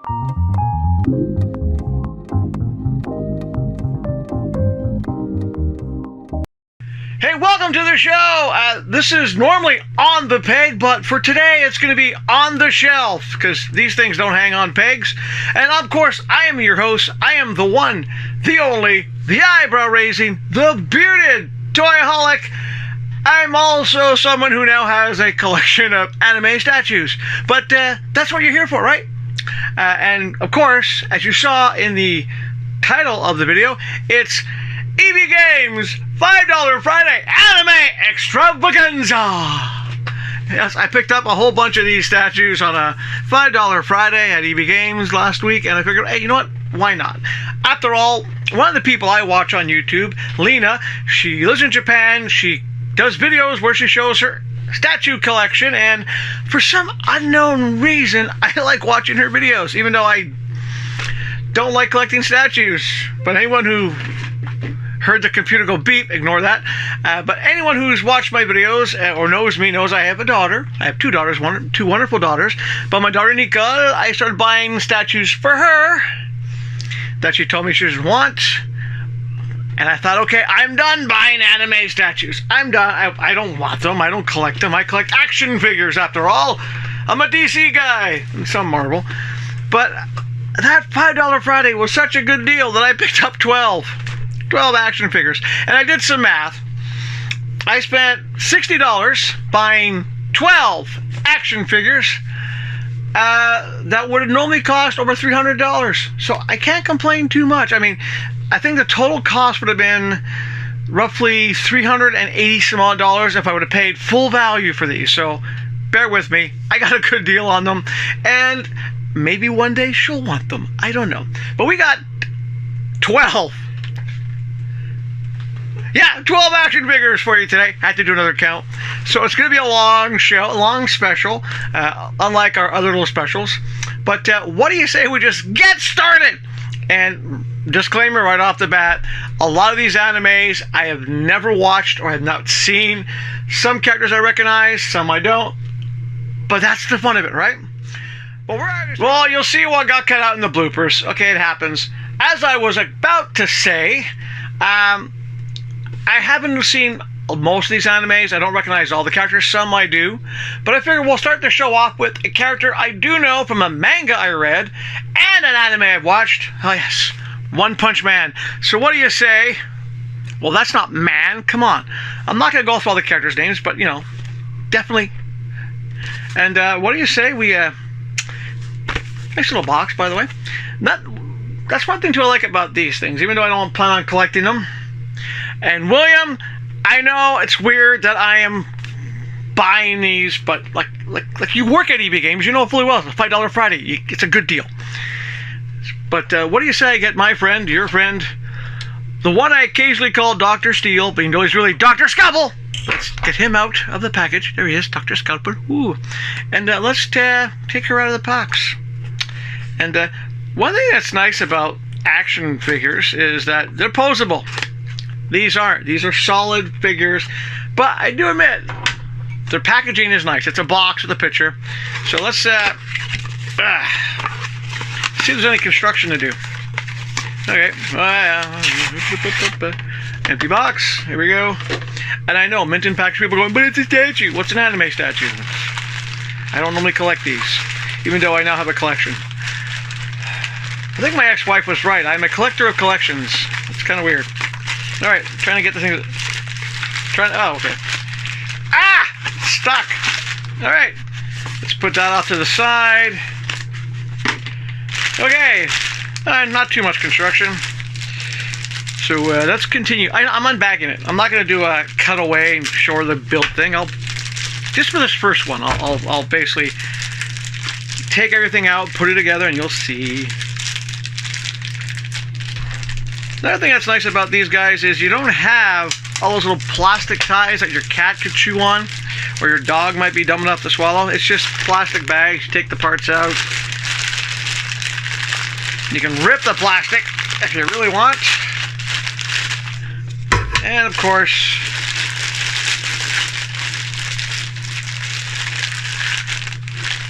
Hey, welcome to the show. This is normally on the peg, but for today it's going to be on the shelf because these things don't hang on pegs. And of course, I am your host. I am the one, the only, the eyebrow-raising, the bearded toyaholic. I'm also someone who now has a collection of anime statues. But that's what you're here for, right? And of course, as you saw in the title of the video, it's EBgames $5 Friday Anime Extravaganza. Yes, I picked up a whole bunch of these statues on a $5 Friday at EBgames last week, and I figured, hey, you know what? Why not? After all, one of the people I watch on YouTube, Lena, she lives in Japan. She does videos where she shows her statue collection, and for some unknown reason, I like watching her videos, even though I don't like collecting statues. But anyone who heard the computer go beep, ignore that. But anyone who's watched my videos or knows me knows I have a daughter. I have two daughters, two wonderful daughters. But my daughter Nicole, I started buying statues for her that she told me she should want. And I thought, okay, I'm done buying anime statues. I'm done. I don't want them. I don't collect them. I collect action figures, after all. I'm a DC guy. And some Marvel. But that $5 Friday was such a good deal that I picked up 12 action figures. And I did some math. I spent $60 buying 12 action figures that would have normally cost over $300. So I can't complain too much. I mean, I think the total cost would have been roughly $380 some odd dollars if I would have paid full value for these. So bear with me. I got a good deal on them. And maybe one day she'll want them. I don't know. But we got 12. Yeah, 12 action figures for you today. I had to do another count. So it's going to be a long show, a long special, unlike our other little specials. But what do you say we just get started? And disclaimer right off the bat, a lot of these animes I have never watched or have not seen. Some characters I recognize, some I don't. But that's the fun of it, right? Well, you'll see what got cut out in the bloopers. Okay, it happens. As I was about to say, I haven't seen most of these animes. I don't recognize all the characters. Some I do. But I figure we'll start the show off with a character I do know from a manga I read and an anime I've watched. Oh, yes. One Punch Man. So what do you say? Well, that's not man. Come on. I'm not going to go through all the characters' names, but, you know, definitely. And what do you say we... nice little box, by the way. That's one thing too I like about these things, even though I don't plan on collecting them. And William, I know it's weird that I am buying these, but like you work at EBgames, you know fully well it's a $5 Friday. It's a good deal. But what do you say I get my friend, your friend, the one I occasionally call Dr. Steele, but you know he's really Dr. Scalpel. Let's get him out of the package. There he is, Dr. Scalpel. Ooh. And let's take her out of the box. And one thing that's nice about action figures is that they're posable. These aren't. These are solid figures. But I do admit, their packaging is nice. It's a box with a picture. So let's see if there's any construction to do. Okay. Empty box. Here we go. And I know, mint and package people are going, but it's a statue. What's an anime statue? I don't normally collect these, even though I now have a collection. I think my ex-wife was right. I'm a collector of collections. It's kind of weird. All right, trying to get the thing. Oh, okay. Ah! Stuck. All right. Let's put that off to the side. Okay. Not too much construction. So let's continue. I'm unbagging it. I'm not going to do a cutaway and show the built thing. Just for this first one, I'll basically take everything out, put it together, and you'll see. Another thing that's nice about these guys is you don't have all those little plastic ties that your cat could chew on, or your dog might be dumb enough to swallow. It's just plastic bags. You take the parts out. You can rip the plastic if you really want. And of course,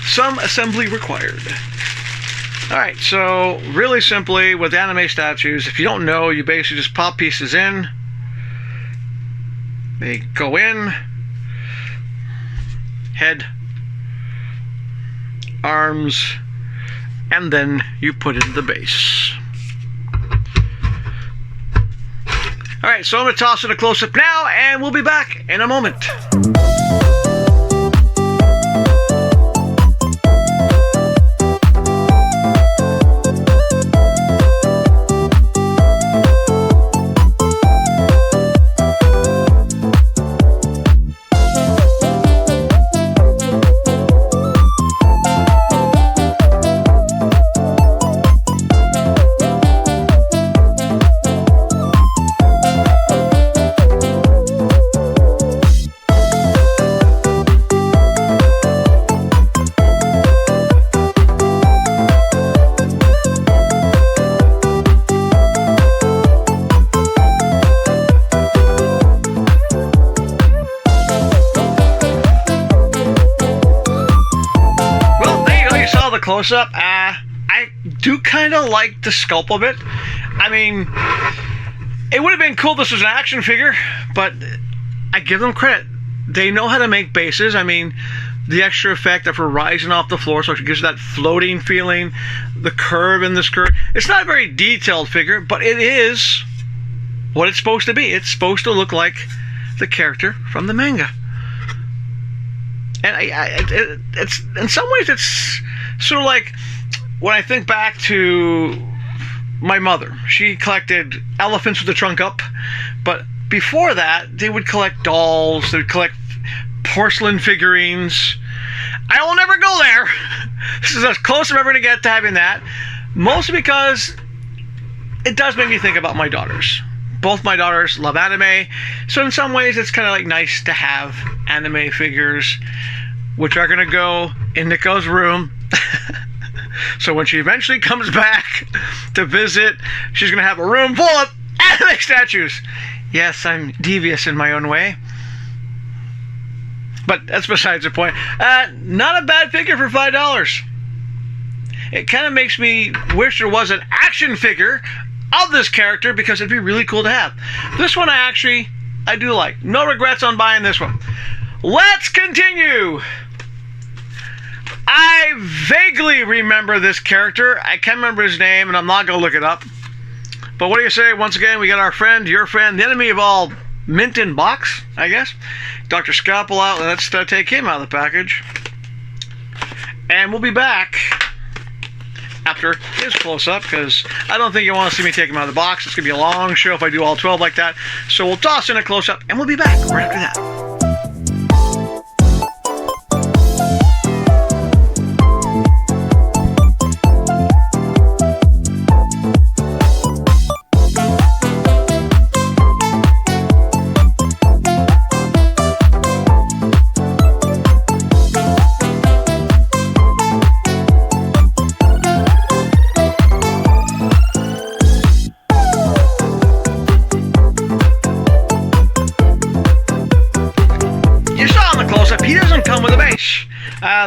some assembly required. Alright, so really simply with anime statues, if you don't know, you basically just pop pieces in. They go in. Head. Arms. And then you put in the base. Alright, so I'm going to toss in a close-up now, and we'll be back in a moment. Close-up, I do kind of like the sculpt of it. I mean, it would have been cool if this was an action figure, but I give them credit. They know how to make bases. I mean, the extra effect of her rising off the floor, so it gives you that floating feeling, the curve in the skirt. It's not a very detailed figure, but it is what it's supposed to be. It's supposed to look like the character from the manga. And it's in some ways, it's sort of like when I think back to my mother. She collected elephants with the trunk up, but before that, they would collect dolls, they would collect porcelain figurines. I will never go there. This is as close as I'm ever going to get to having that, mostly because it does make me think about my daughters. Both my daughters love anime, so in some ways it's kind of like nice to have anime figures, which are going to go in Nicole's room. So when she eventually comes back to visit, she's going to have a room full of anime statues. Yes, I'm devious in my own way, but that's besides the point. Not a bad figure for $5. It kind of makes me wish there was an action figure of this character, because it'd be really cool to have. This one I do like. No regrets on buying this one. Let's continue. I vaguely remember this character. I can't remember his name, and I'm not going to look it up. But what do you say? Once again, we got our friend, your friend, the enemy of all mint in box, I guess. Dr. Scalpel out. Let's take him out of the package. And we'll be back after his close-up, because I don't think you want to see me take him out of the box. It's going to be a long show if I do all 12 like that. So we'll toss in a close-up, and we'll be back right after that.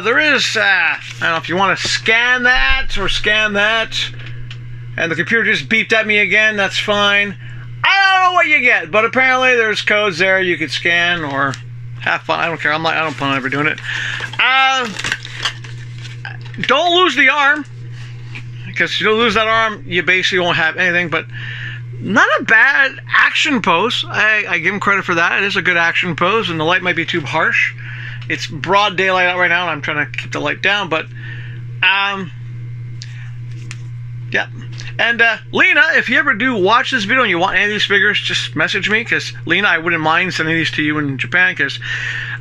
There is, I don't know if you want to scan that or scan that, and the computer just beeped at me again, that's fine. I don't know what you get, but apparently there's codes there you could scan or have fun. I don't care. I don't plan on ever doing it. Don't lose the arm, because if you don't lose that arm, you basically won't have anything, but not a bad action pose. I give him credit for that. It is a good action pose, and the light might be too harsh. It's broad daylight out right now, and I'm trying to keep the light down, but, yeah. And, Lena, if you ever do watch this video and you want any of these figures, just message me, because, Lena, I wouldn't mind sending these to you in Japan, because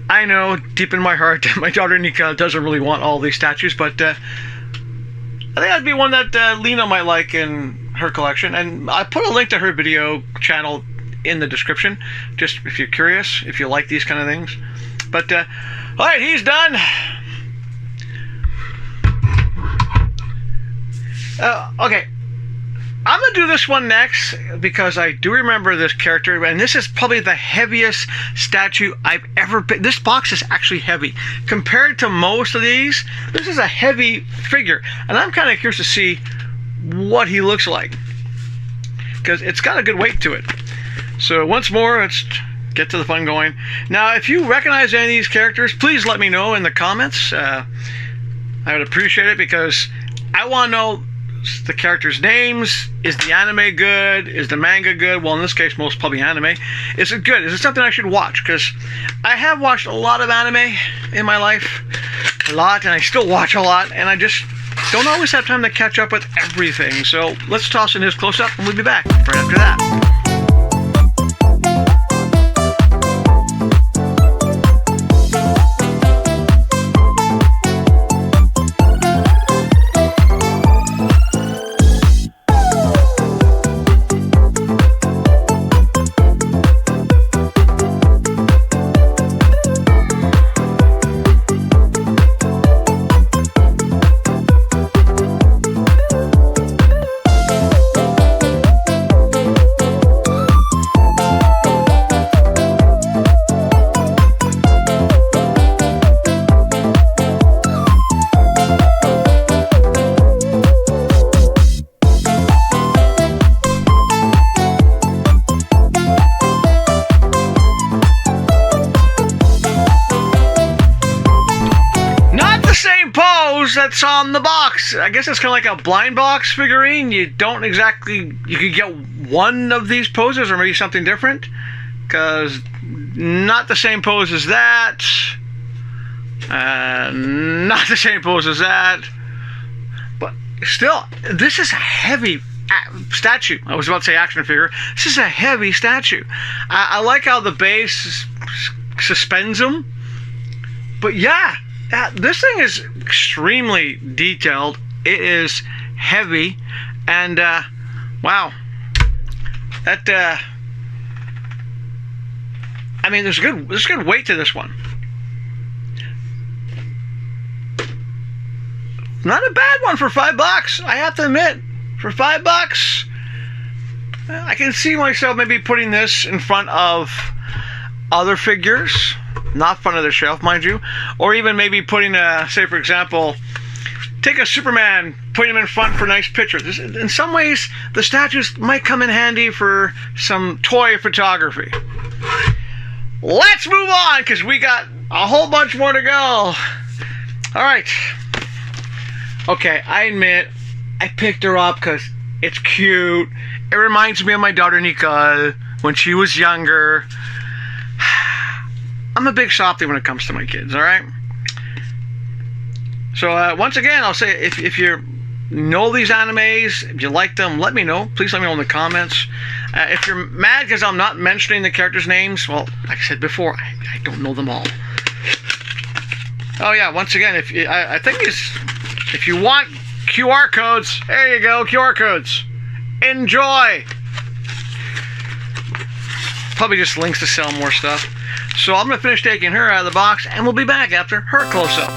I know deep in my heart that my daughter Nika doesn't really want all these statues, but, I think that'd be one that, Lena might like in her collection, and I put a link to her video channel in the description, just if you're curious, if you like these kind of things. But, alright, he's done. Okay. I'm going to do this one next because I do remember this character, and this is probably the heaviest statue I've ever picked. This box is actually heavy. Compared to most of these, this is a heavy figure, and I'm kind of curious to see what he looks like because it's got a good weight to it. So once more, let's get to the fun going. Now, if you recognize any of these characters, please let me know in the comments. I would appreciate it because I want to know the characters' names. Is the anime good? Is the manga good? Well, in this case, most probably anime. Is it good? Is it something I should watch? Because I have watched a lot of anime in my life. A lot, and I still watch a lot, and I just don't always have time to catch up with everything. So let's toss in his close-up, and we'll be back right after that. That's on the box. I guess it's kind of like a blind box figurine. You don't exactly, you could get one of these poses or maybe something different, because not the same pose as that, not the same pose as that, but still, this is a heavy statue. I was about to say action figure. This is a heavy statue. I like how the base suspends them, but yeah, this thing is extremely detailed. It is heavy, and wow, that I mean, there's good weight to this one. Not a bad one for $5. I have to admit, for $5, I can see myself maybe putting this in front of other figures. Not front of the shelf, mind you, or even maybe putting say for example, take a Superman, putting him in front for a nice picture. In some ways, the statues might come in handy for some toy photography. Let's move on, because we got a whole bunch more to go. All right. Okay, I admit, I picked her up because it's cute. It reminds me of my daughter Nicole when she was younger. I'm a big softie when it comes to my kids, all right? So once again, I'll say, if you know these animes, if you like them, let me know. Please let me know in the comments. If you're mad because I'm not mentioning the characters' names, well, like I said before, I don't know them all. Oh yeah, once again, I think if you want QR codes, there you go, QR codes. Enjoy. Probably just links to sell more stuff. So I'm going to finish taking her out of the box, and we'll be back after her close-up.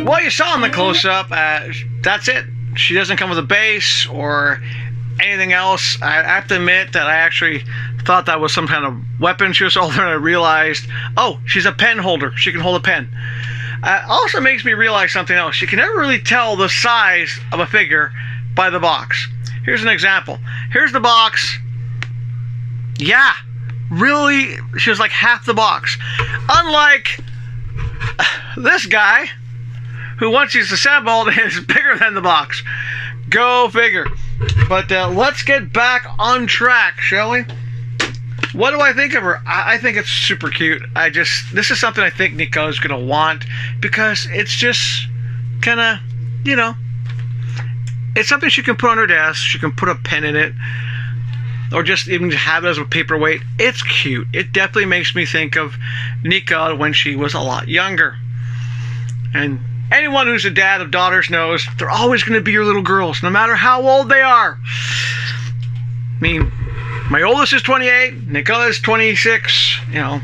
Well, you saw in the close-up, that's it. She doesn't come with a base or anything else. I have to admit that I actually thought that was some kind of weapon she was holding, and I realized, oh, she's a pen holder. She can hold a pen. Also makes me realize something else. You can never really tell the size of a figure by the box. Here's an example. Here's the box. Yeah, really, she was like half the box. Unlike this guy, who once he's assembled is bigger than the box. Go figure. But let's get back on track, shall we? What do I think of her? I think it's super cute. This is something I think Nicole is going to want because it's just kind of, you know, it's something she can put on her desk. She can put a pen in it or just even have it as a paperweight. It's cute. It definitely makes me think of Nicole when she was a lot younger. And anyone who's a dad of daughters knows they're always going to be your little girls, no matter how old they are. I mean, my oldest is 28, Nicole is 26. You know,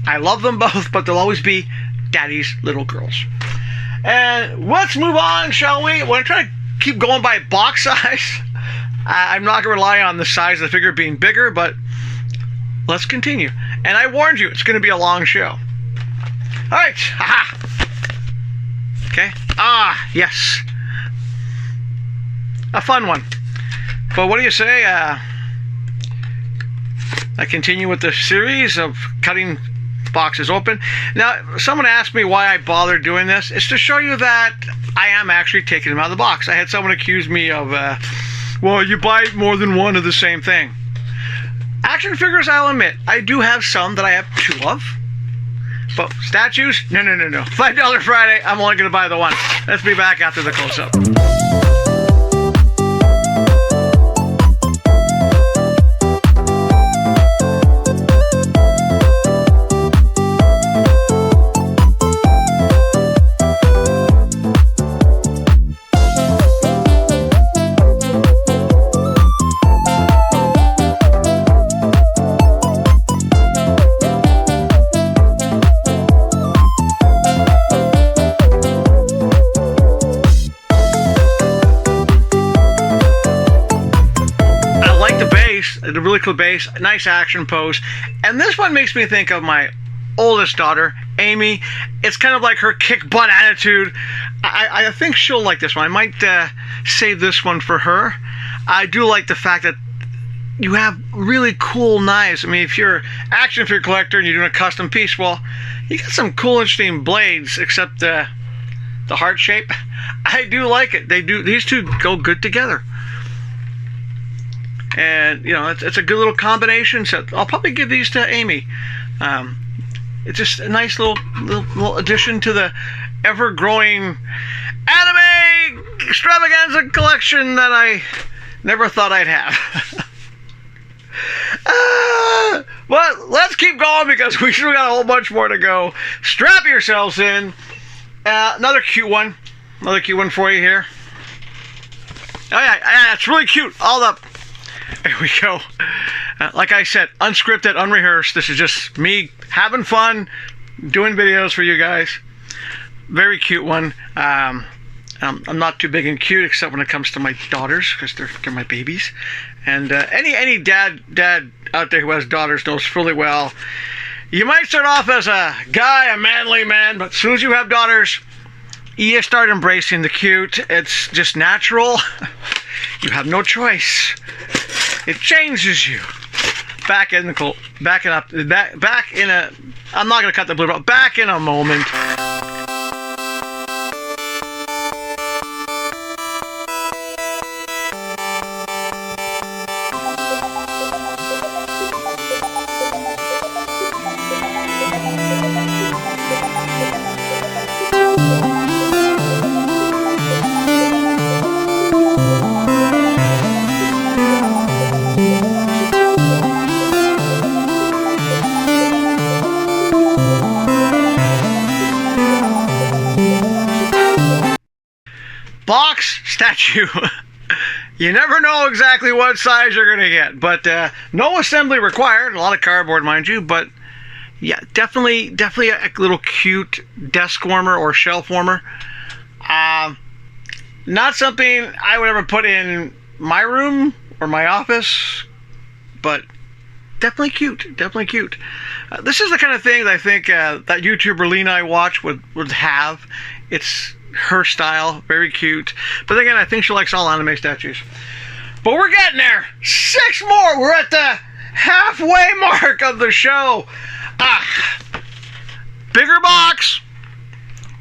I love them both, but they'll always be daddy's little girls. And let's move on, shall we? We're going to try to keep going by box size. I'm not going to rely on the size of the figure being bigger, but let's continue. And I warned you, it's going to be a long show. All right. Haha. Okay. Yes. A fun one. But what do you say? I continue with the series of cutting boxes open. Now, someone asked me why I bothered doing this. It's to show you that I am actually taking them out of the box. I had someone accuse me of, well, you buy more than one of the same thing. Action figures, I'll admit, I do have some that I have two of. But statues? No. $5 Friday, I'm only going to buy the one. Let's be back after the close-up. A really cool base, nice action pose, and this one makes me think of my oldest daughter, Amy. It's kind of like her kick butt attitude. I think she'll like this one. I might save this one for her. I do like the fact that you have really cool knives. I mean, if you're an action figure collector and you're doing a custom piece, well, you got some cool, interesting blades, except the heart shape. I do like it. These two go good together. And, you know, it's a good little combination. So I'll probably give these to Amy. It's just a nice little addition to the ever-growing anime extravaganza collection that I never thought I'd have. But let's keep going because we still got a whole bunch more to go. Strap yourselves in. Another cute one. Another cute one for you here. Oh, yeah, it's really cute. All up. There we go. Like I said, unscripted, unrehearsed. This is just me having fun, doing videos for you guys. Very cute one. I'm not too big and cute except when it comes to my daughters because they're my babies. And any dad out there who has daughters knows fully well. You might start off as a guy, a manly man, but as soon as you have daughters, you start embracing the cute. It's just natural. You have no choice. It changes you. Back in a. I'm not gonna cut the blue, but back in a moment. Box statue. You never know exactly what size you're going to get, but no assembly required. A lot of cardboard, mind you, but yeah, definitely a little cute desk warmer or shelf warmer. Not something I would ever put in my room or my office, but definitely cute. This is the kind of thing that I think that YouTuber Lena I watch would have. It's her style, very cute. But again, I think she likes all anime statues. But we're getting there. 6 more. We're at the halfway mark of the show. Bigger box,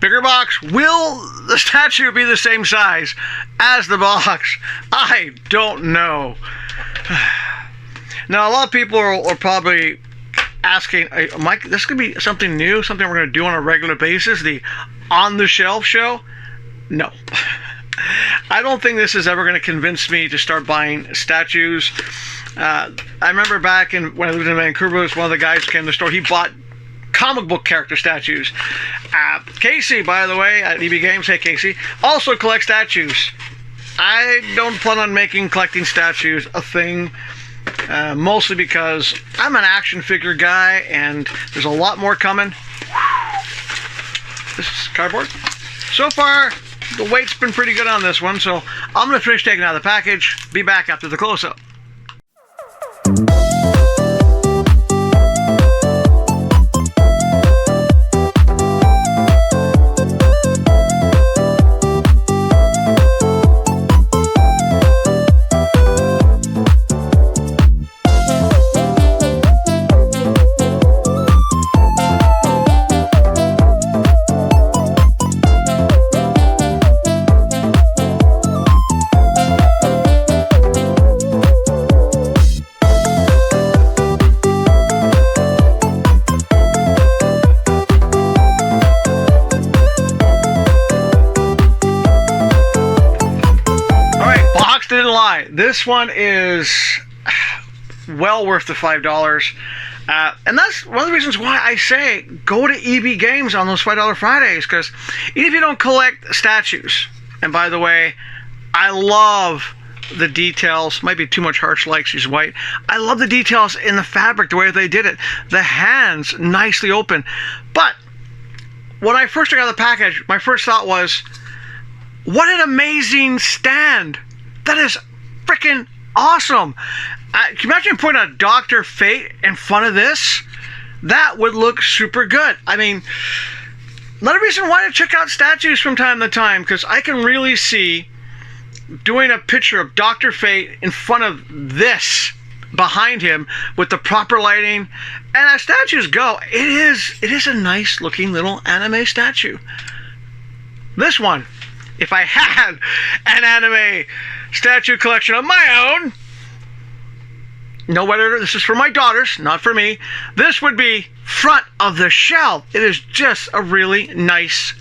Bigger box. Will the statue be the same size as the box? I don't know. Now, a lot of people are probably asking, Mike, this could be something new, something we're going to do on a regular basis, the On the Shelf show? No. I don't think this is ever going to convince me to start buying statues. I remember back when I lived in Vancouver, one of the guys came to the store. He bought comic book character statues. Casey, by the way, at EBgames, hey Casey, also collects statues. I don't plan on making collecting statues a thing, mostly because I'm an action figure guy, and there's a lot more coming. This is cardboard. So far, the weight's been pretty good on this one, so I'm going to finish taking it out of the package. Be back after the close-up. Didn't lie. This one is well worth the $5. And that's one of the reasons why I say go to EBgames on those $5 Fridays, because even if you don't collect statues, and by the way, I love the details, might be too much harsh like she's white. I love the details in the fabric, the way they did it. The hands nicely open. But when I first took out the package, my first thought was, what an amazing stand. That is freaking awesome. Can you imagine putting a Dr. Fate in front of this? That would look super good. I mean, another reason why to check out statues from time to time, because I can really see doing a picture of Dr. Fate in front of this behind him with the proper lighting. And as statues go, it is a nice looking little anime statue. This one, if I had an anime statue collection of my own, no whether this is for my daughters, not for me, this would be front of the shelf. It is just a really nice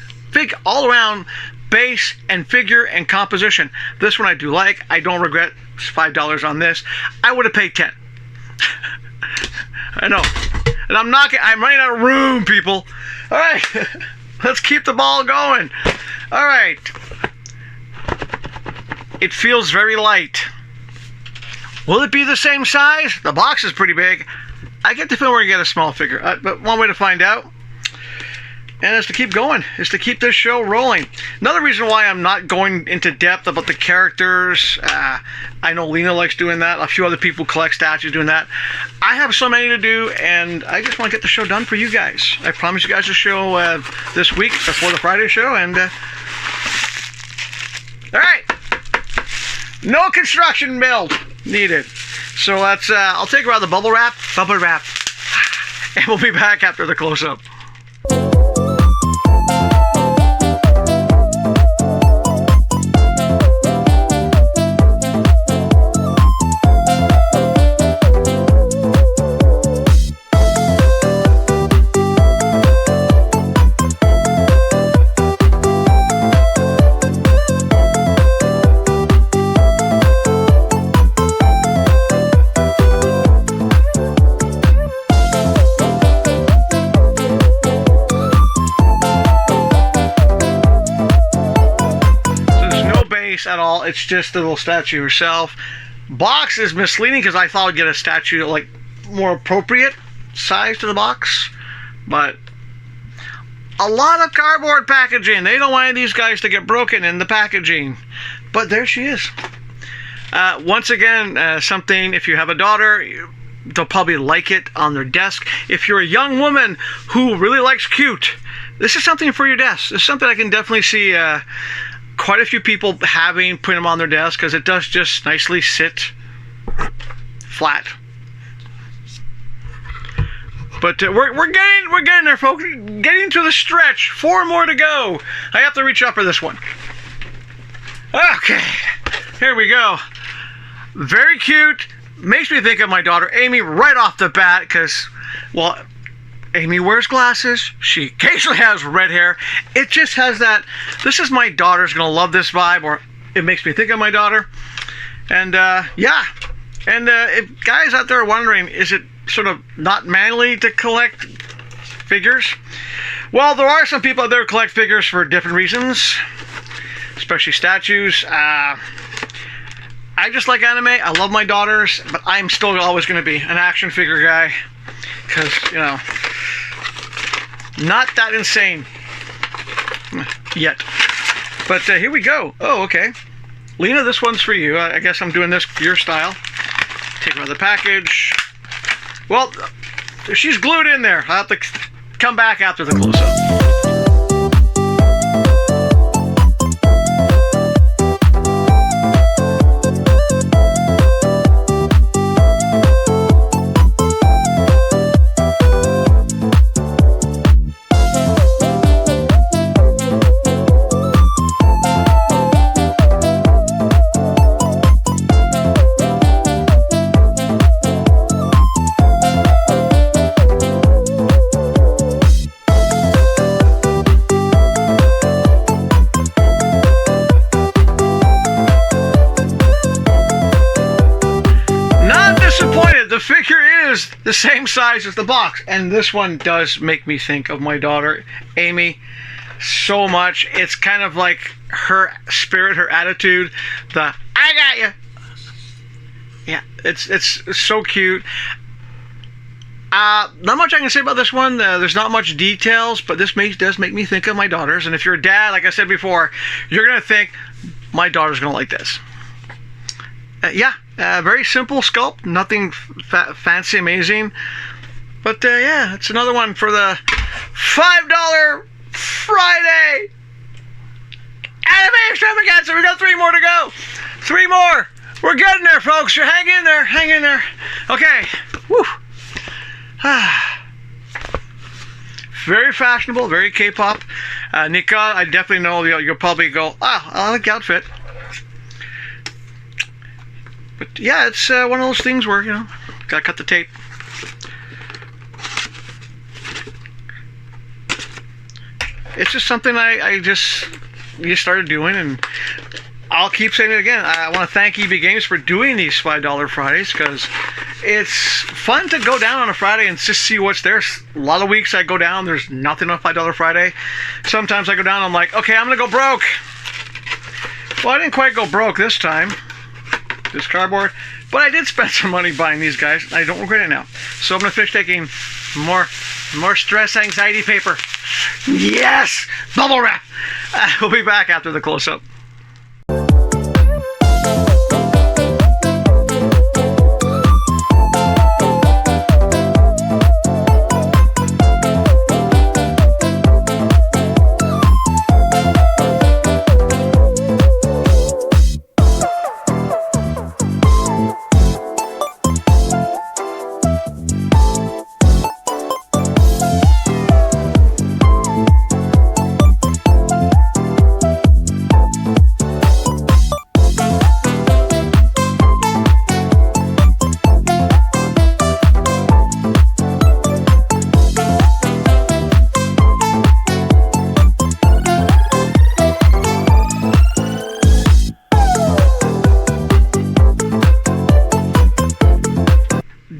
all around base and figure and composition. This one I do like. I don't regret $5 on this. I would have paid 10. I know. And I'm running out of room, people. All right. Let's keep the ball going. All right. It feels very light. Will it be the same size? The box is pretty big. I get the feeling we're going to get a small figure. But one way to find out, and is to keep going, is to keep this show rolling. Another reason why I'm not going into depth about the characters, I know Lena likes doing that. A few other people collect statues doing that. I have so many to do, and I just want to get the show done for you guys. I promise you guys a show this week before the Friday show, and all right. No construction build needed. So let's, I'll take her out of the bubble wrap, and we'll be back after the close-up. At all, it's just the little statue herself. Box is misleading because I thought I'd get a statue like more appropriate size to the box, but a lot of cardboard packaging. They don't want any of these guys to get broken in the packaging, but there she is. Once again, something, if you have a daughter, they'll probably like it on their desk. If you're a young woman who really likes cute, this is something for your desk. This is something I can definitely see quite a few people putting them on their desk, because it does just nicely sit flat. But we're getting there, folks. Getting to the stretch. 4 more to go. I have to reach up for this one. Okay, here we go. Very cute. Makes me think of my daughter Amy right off the bat because, well, Amy wears glasses. She occasionally has red hair. It just has that, this is my daughter's gonna love this vibe, or it makes me think of my daughter. And yeah. And if guys out there are wondering, is it sort of not manly to collect figures? Well, there are some people out there who collect figures for different reasons, especially statues. I just like anime. I love my daughters, but I'm still always going to be an action figure guy because, you know, not that insane yet. But here we go. Oh, okay. Lena, this one's for you. I guess I'm doing this your style. Take her out of the package. Well, she's glued in there. I'll have to come back after the close-up. The figure is the same size as the box, and this one does make me think of my daughter Amy so much. It's kind of like her spirit, her attitude, the I got you. Yeah, it's so cute. Not much I can say about this one. There's not much details, but this does make me think of my daughters. And if you're a dad, like I said before, you're gonna think my daughter's gonna like this. Yeah, very simple sculpt, nothing fancy, amazing. But yeah, it's another one for the $5 Friday Anime Extravaganza. We got 3 more to go. 3 more. We're getting there, folks. You hang in there. Hang in there. Okay. Woo. Very fashionable, very K-pop. Nicole, I definitely know you'll probably go, I like the outfit. But yeah, it's one of those things where, you know, gotta cut the tape. It's just something I just started doing, and I'll keep saying it again. I want to thank EBgames for doing these $5 Fridays, because it's fun to go down on a Friday and just see what's there. A lot of weeks I go down, there's nothing on $5 Friday. Sometimes I go down, I'm like, okay, I'm gonna go broke. Well, I didn't quite go broke this time. This cardboard, but I did spend some money buying these guys. I don't regret it now. So I'm gonna finish taking more stress anxiety paper. Yes, bubble wrap. We'll be back after the close-up.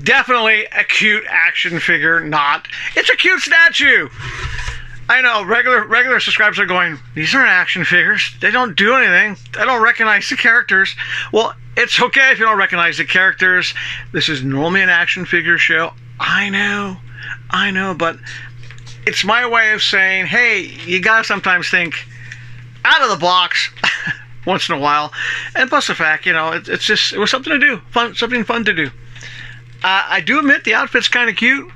Definitely a cute action figure, not. It's a cute statue. I know, regular subscribers are going, these aren't action figures. They don't do anything. I don't recognize the characters. Well, it's okay if you don't recognize the characters. This is normally an action figure show. I know, but it's my way of saying, hey, you gotta sometimes think out of the box once in a while. And plus the fact, you know, it was something to do, something fun to do. I do admit the outfit's kind of cute.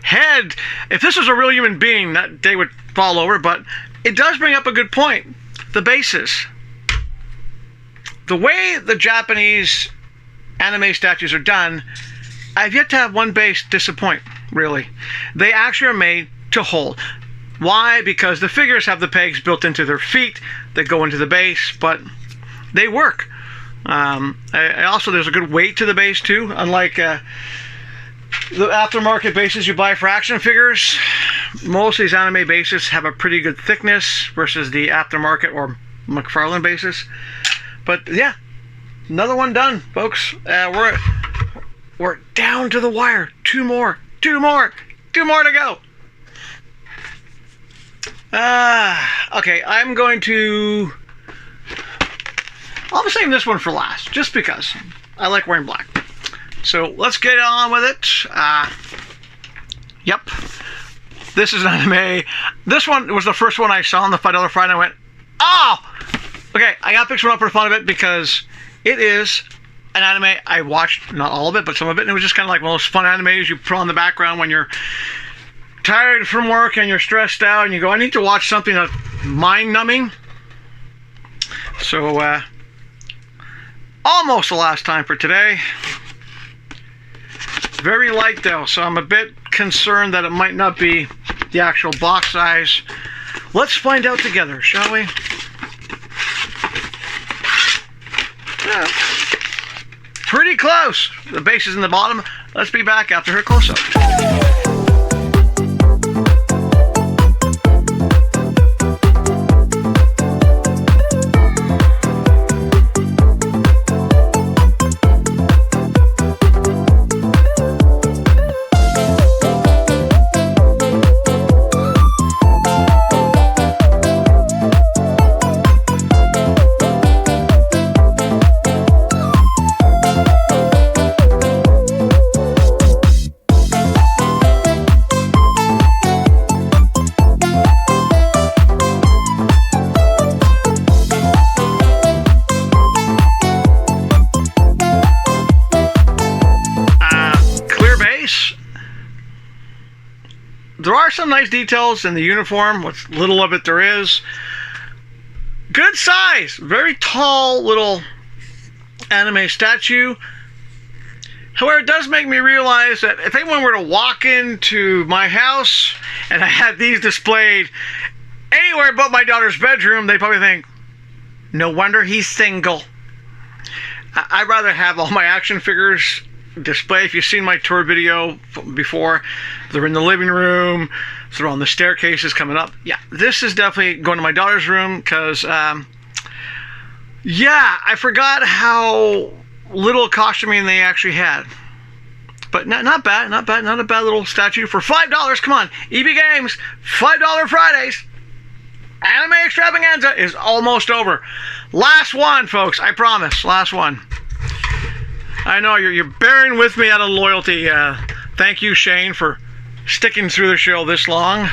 Head, if this was a real human being, they would fall over, but it does bring up a good point. The bases. The way the Japanese anime statues are done, I've yet to have one base disappoint. really. They actually are made to hold. Why? Because the figures have the pegs built into their feet that go into the base, but they work. Also, there's a good weight to the base too, unlike the aftermarket bases you buy for action figures. Most of these anime bases have a pretty good thickness versus the aftermarket or McFarlane bases. But yeah, another one done, folks. We're down to the wire. Two more to go. Okay, I'm saving this one for last, just because I like wearing black. So let's get on with it. Yep, this is an anime. This one was the first one I saw on the $5 Friday. I went, oh, okay, I gotta pick this one up for the fun of it because it is an anime I watched, not all of it, but some of it, and it was just kind of like one of those fun animes you put on the background when you're tired from work and you're stressed out and you go, I need to watch something that's mind-numbing. So, almost the last time for today. Very light though, so I'm a bit concerned that it might not be the actual box size. Let's find out together, shall we? Yeah. Pretty close. The base is in the bottom. Let's be back after her close-up. There are some nice details in the uniform, what little of it there is. Good size, very tall little anime statue. However, it does make me realize that if anyone were to walk into my house and I had these displayed anywhere but my daughter's bedroom, they'd probably think, no wonder he's single. I'd rather have all my action figures displayed. If you've seen my tour video before, they're in the living room, they're on the staircases coming up. Yeah, this is definitely going to my daughter's room because, yeah, I forgot how little costuming they actually had. But not bad, not a bad little statue for $5. Come on, EBgames, $5 Fridays. Anime Extravaganza is almost over. Last one, folks, I promise, last one. I know you're bearing with me out of loyalty. Thank you, Shane, for sticking through the show this long.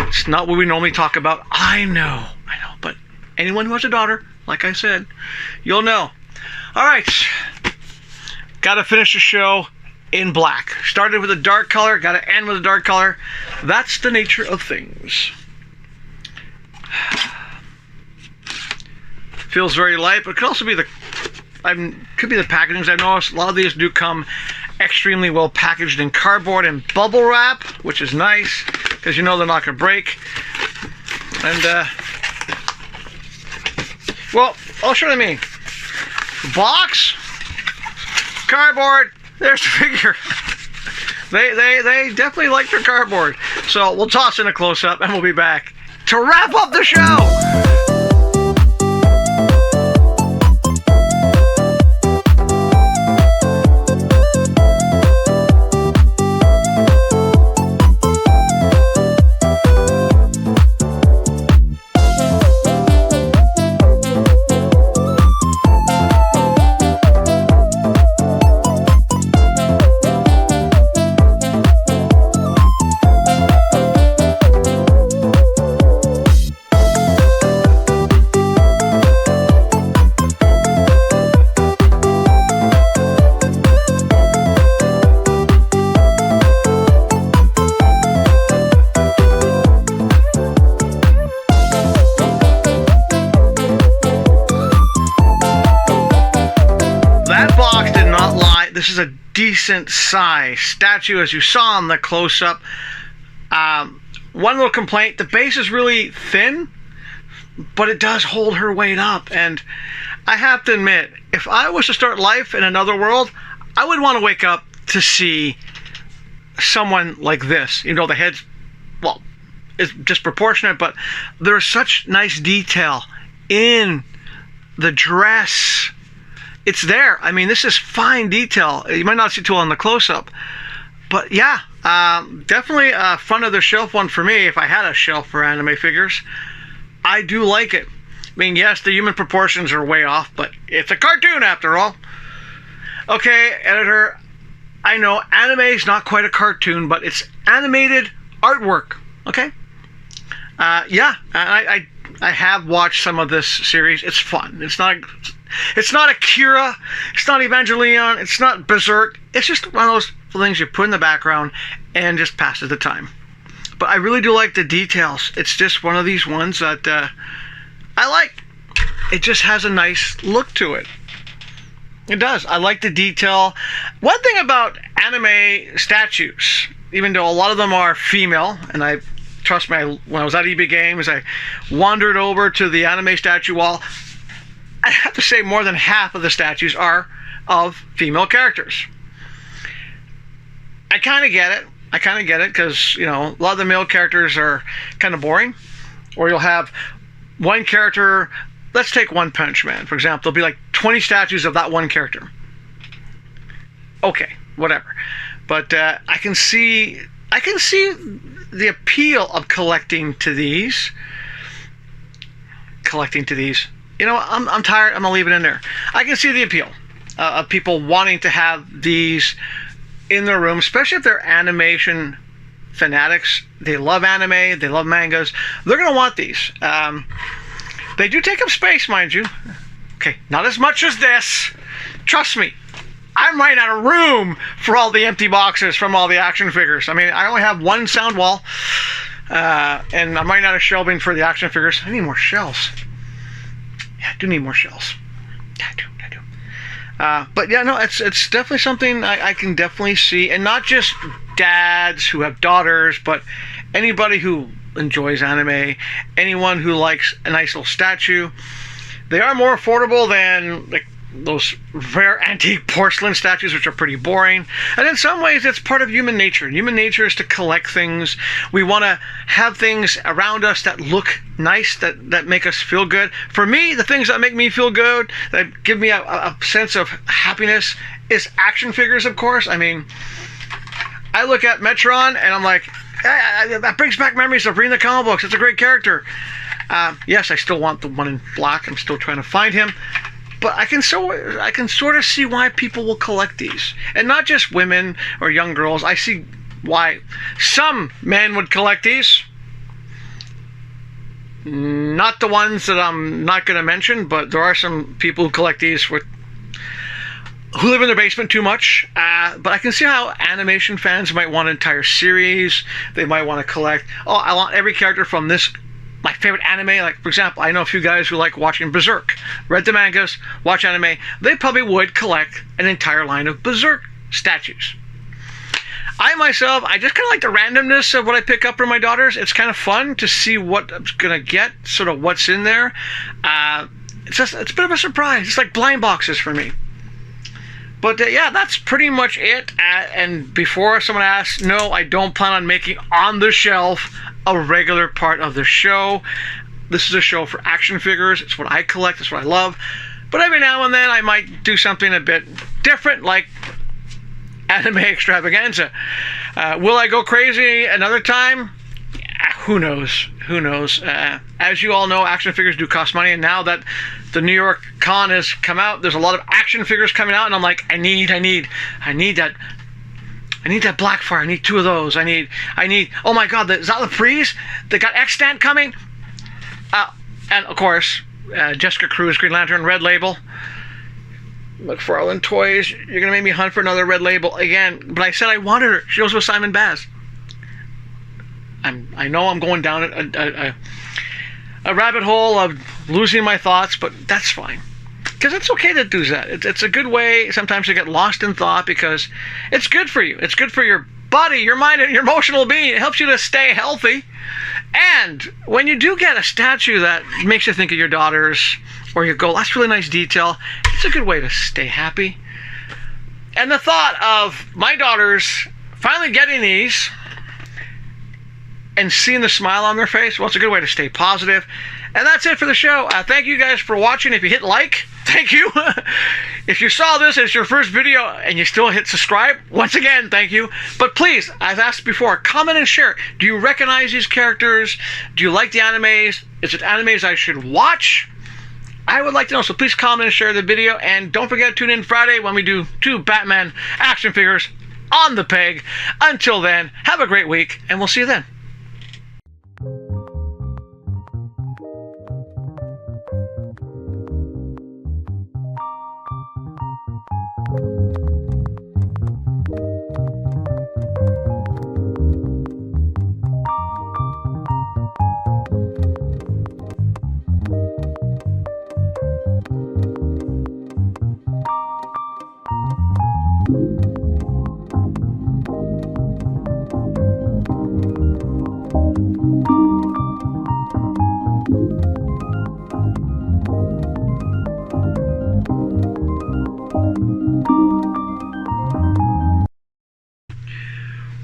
It's not what we normally talk about. I know. But anyone who has a daughter, like I said, you'll know. All right. Got to finish the show in black. Started with a dark color. Got to end with a dark color. That's the nature of things. Feels very light, but it could also be the packaging. I've noticed a lot of these do come extremely well packaged in cardboard and bubble wrap, which is nice because you know they're not going to break. And well, I'll show you what I mean. Box, cardboard. There's the figure. They definitely like their cardboard. So we'll toss in a close-up and we'll be back to wrap up the show. this is a decent size statue, as you saw in the close-up. One little complaint, the base is really thin, but it does hold her weight up. And I have to admit, if I was to start life in another world, I would want to wake up to see someone like this. You know, the head's, well, it's disproportionate, but there's such nice detail in the dress. It's there. I mean, this is fine detail. You might not see too well in the close-up, but yeah, definitely a front of the shelf one for me. If I had a shelf for anime figures, I do like it. I mean, yes, the human proportions are way off, but it's a cartoon after all. Okay, editor, I know anime is not quite a cartoon, but it's animated artwork. Okay, yeah, I have watched some of this series. It's fun. It's not Akira. It's not Evangelion. It's not Berserk. It's just one of those things you put in the background and just passes the time. But I really do like the details. It's just one of these ones that I like. It just has a nice look to it. It does. I like the detail. One thing about anime statues, even though a lot of them are female, and trust me, when I was at EBgames, I wandered over to the anime statue wall. I have to say more than half of the statues are of female characters. I kind of get it because, you know, a lot of the male characters are kind of boring. Or you'll have one character, let's take One Punch Man, for example. There'll be like 20 statues of that one character. Okay, whatever. But I can see the appeal of collecting to these. You know, I'm tired. I'm gonna leave it in there. I can see the appeal of people wanting to have these in their room, especially if they're animation fanatics. They love anime. They love mangas. They're gonna want these. They do take up space, mind you. Okay, not as much as this. Trust me. I'm running out of room for all the empty boxes from all the action figures. I mean, I only have one sound wall, and I'm running out of shelving for the action figures. I need more shelves. Yeah, I do need more shelves. Yeah, I do. But yeah, no, it's definitely something I can definitely see, and not just dads who have daughters, but anybody who enjoys anime, anyone who likes a nice little statue. They are more affordable than like those rare antique porcelain statues, which are pretty boring. And in some ways, it's part of human nature. Human nature is to collect things. We want to have things around us that look nice, that make us feel good. For me, the things that make me feel good, that give me a sense of happiness, is action figures, of course. I mean, I look at Metron and I'm like, that brings back memories of reading the comic books. It's a great character. Yes, I still want the one in black. I'm still trying to find him. But I can sort of see why people will collect these. And not just women or young girls. I see why some men would collect these. Not the ones that I'm not going to mention, but there are some people who collect these who live in their basement too much. But I can see how animation fans might want an entire series. They might want to collect, I want every character from this, my favorite anime. Like, for example, I know a few guys who like watching Berserk, read the mangas, watch anime. They probably would collect an entire line of Berserk statues. I myself, I just kind of like the randomness of what I pick up for my daughters. It's kind of fun to see what I'm going to get, sort of what's in there. It's a bit of a surprise. It's like blind boxes for me. But yeah, that's pretty much it. And before someone asks, no, I don't plan on making On the Shelf a regular part of the show. This is a show for action figures. It's what I collect. It's what I love. But every now and then I might do something a bit different, like Anime Extravaganza. Will I go crazy another time? Yeah, who knows? Who knows? As you all know, action figures do cost money, and now that the New York Con has come out, there's a lot of action figures coming out, and I'm like, I need that Blackfire. I need 2 of those. I need. Oh my God, is that the Pries? They got X-Stand coming. And of course, Jessica Cruz, Green Lantern, Red Label. McFarlane Toys. You're gonna make me hunt for another Red Label again. But I said I wanted her. She goes with Simon Baz. I know I'm going down a rabbit hole of losing my thoughts, but that's fine. Because it's okay to do that. It's a good way sometimes to get lost in thought because it's good for you. It's good for your body, your mind, and your emotional being. It helps you to stay healthy. And when you do get a statue that makes you think of your daughters, or you go, that's really nice detail, it's a good way to stay happy. And the thought of my daughters finally getting these and seeing the smile on their face, well, it's a good way to stay positive. And that's it for the show. Thank you guys for watching. If you hit like, thank you. If you saw this as your first video and you still hit subscribe, once again, thank you. But please, I've asked before, comment and share. Do you recognize these characters? Do you like the animes? Is it animes I should watch? I would like to know, so please comment and share the video. And don't forget to tune in Friday when we do 2 Batman action figures on the peg. Until then, have a great week, and we'll see you then.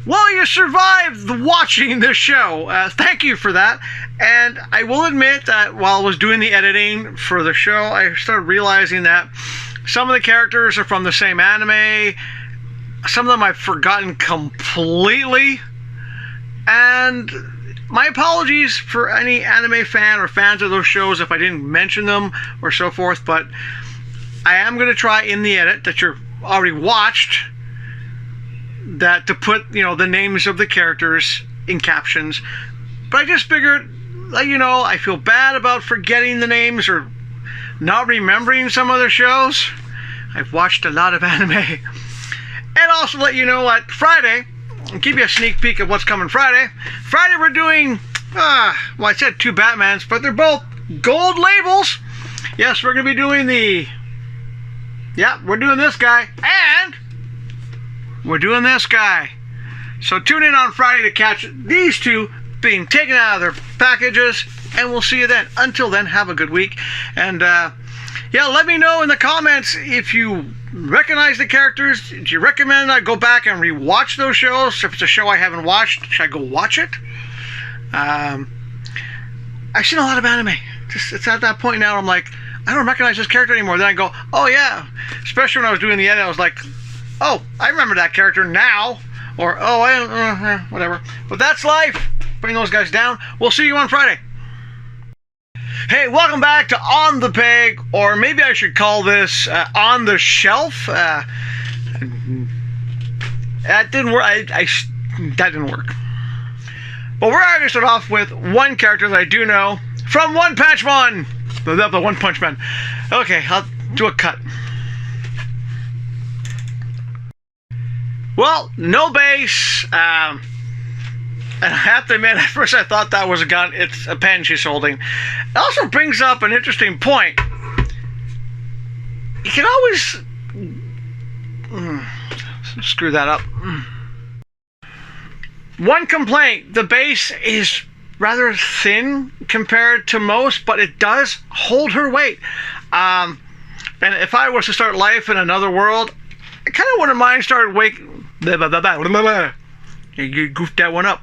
Well, you survived watching this show. Thank you for that. And I will admit that while I was doing the editing for the show, I started realizing that some of the characters are from the same anime. Some of them I've forgotten completely. And my apologies for any anime fan or fans of those shows if I didn't mention them or so forth. But I am going to try in the edit that you've already watched that to put, the names of the characters in captions. But I just figured, I feel bad about forgetting the names or not remembering some other shows. I've watched a lot of anime. And also let you know at Friday, I'll give you a sneak peek of what's coming Friday. Friday we're doing, I said 2 Batmans, but they're both gold labels. Yes, we're going to be doing we're doing this guy, and we're doing this guy. So tune in on Friday to catch these 2 being taken out of their packages, and we'll see you then. Until then, have a good week. And let me know in the comments if you recognize the characters. Do you recommend I go back and rewatch those shows? If it's a show I haven't watched, should I go watch it? I've seen a lot of anime. It's at that point now I'm like, I don't recognize this character anymore. Then I go, oh yeah. Especially when I was doing the edit, I was like, oh, I remember that character now. Or, oh, whatever. But that's life. Bring those guys down. We'll see you on Friday. Hey, welcome back to On the Peg, or maybe I should call this On the Shelf. That didn't work. That didn't work. But we're going to start off with one character that I do know from One Punch Man. The One Punch Man. Okay, I'll do a cut. Well, no base. And I have to admit, at first I thought that was a gun. It's a pen she's holding. It also brings up an interesting point. You can always screw that up. One complaint: the base is rather thin compared to most, but it does hold her weight. And if I was to start life in another world, I kind of wouldn't mind starting You goofed that one up.